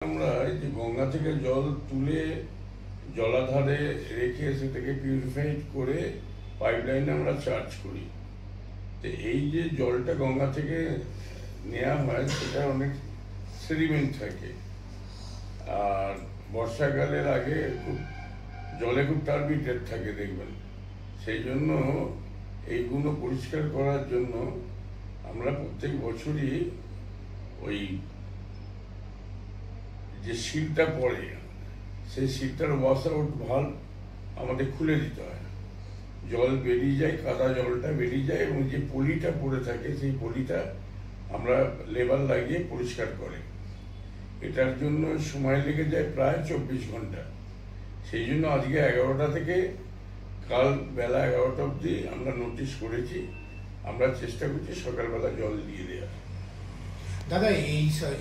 আমরা যে গঙ্গা থেকে জল তুলে জলাধারে রেখে সেটাকে পিউরিফাইড করে পাইপলাইনে আমরা চার্জ করি। তো এই যে জলটা গঙ্গা থেকে নেওয়া হয় সেটা অনেক সেডিমেন্ট থাকে, আর বর্ষাকালের আগে জলে খুব টার্বিটেড থাকে দেখবেন। সেই জন্য এইগুলো পরিষ্কার করার জন্য আমরা প্রত্যেক বছরই ওই যে শীতটা পড়ে সেই শীতটার ওয়াশ আউট ভাল্ব আমাদের খুলে দিতে হয়, জল বেরিয়ে যায়, কাদা জলটা বেরিয়ে যায় এবং যে পলিটা পড়ে থাকে সেই পলিটা আমরা লেবার লাগিয়ে পরিষ্কার করে। এটার জন্য সময় লেগে যায় প্রায় 24 ঘন্টা। সেই জন্য আজকে 11টা থেকে কাল বেলা 11টা অবধি আমরা নোটিশ করেছি, আমরা চেষ্টা করছি সকালবেলা জল দিয়ে দেওয়ার। দাদা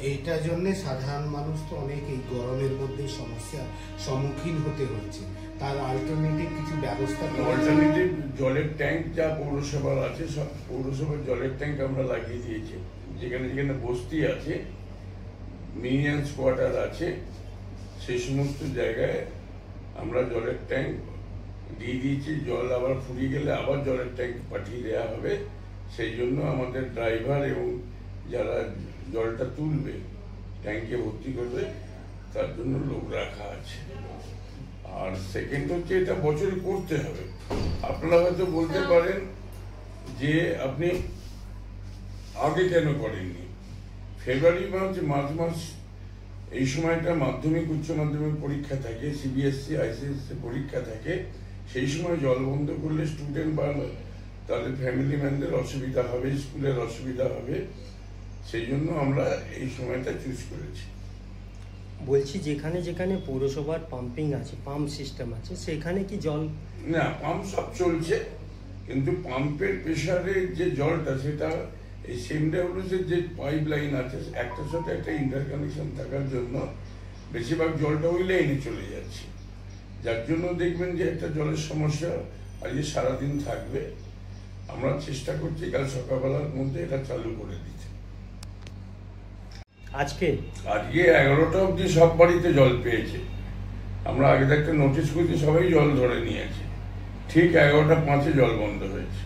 এইটার জন্য সাধারণ মানুষ তো অনেক এই গরমের মধ্যে সমস্যার সম্মুখীন হতে হচ্ছে, তার অল্টারনেটিভ কিছু ব্যবস্থা? অল্টারনেটিভ জলের ট্যাঙ্ক যা পৌরসভার আছে, সব পৌরসভার জলের ট্যাঙ্ক আমরা লাগিয়ে দিয়েছি। যেখানে যেখানে বস্তি আছে, মিনিয়ান্স কোয়ার্টার আছে, সেই সমস্ত জায়গায় আমরা জলের ট্যাঙ্ক দিয়ে দিয়েছি। জল আবার ফুরিয়ে গেলে আবার জলের ট্যাঙ্ক পাঠিয়ে দেওয়া হবে। সেই জন্য আমাদের ড্রাইভার এবং যারা জলটা তুলবে, ট্যাঙ্কে ভর্তি করবে, তার জন্য লোক রাখা আছে। আর সেকেন্ড হচ্ছে, এটা বছরে করতে হবে। আপনারা হয়তো বলতে পারেন যে আপনি আগে কেন করেননি। ফেব্রুয়ারি মার্চ মাস এই সময়টা মাধ্যমিক উচ্চ মাধ্যমিক পরীক্ষা থাকে, সিবিএসসি আইসিএসসি পরীক্ষা থাকে। সেই সময় জল বন্ধ করলে স্টুডেন্ট বা তাদের ফ্যামিলি ম্যানদের অসুবিধা হবে, স্কুলের অসুবিধা হবে। সেই জন্য আমরা এই সময়টা চুজ করেছি। বলছি যেখানে যেখানে পৌরসভার পাম্পিং আছে, পাম্প সিস্টেম আছে, সেখানে কি জল? না, পাম্প সব চলছে, কিন্তু পাম্পের প্রেসারের যে জলটা সেটা এই সিএমডব্লিউএর যে পাইপ লাইন আছে একটার সাথে একটা ইন্টারকানেকশন থাকার জন্য বেশিরভাগ জলটা ওই লাইনে চলে যাচ্ছে। যার জন্য দেখবেন যে একটা জলের সমস্যা আজকে সারাদিন থাকবে। আমরা চেষ্টা করছি কাল সকালবেলার মধ্যে এটা চালু করে দিতে। আজকে 11টা অবধি সব বাড়িতে জল পেয়েছে। আমরা আগে একটা নোটিশ করেছি, সবাই জল ধরে নিয়েছে। ঠিক 11টা 5-এ জল বন্ধ হয়েছে।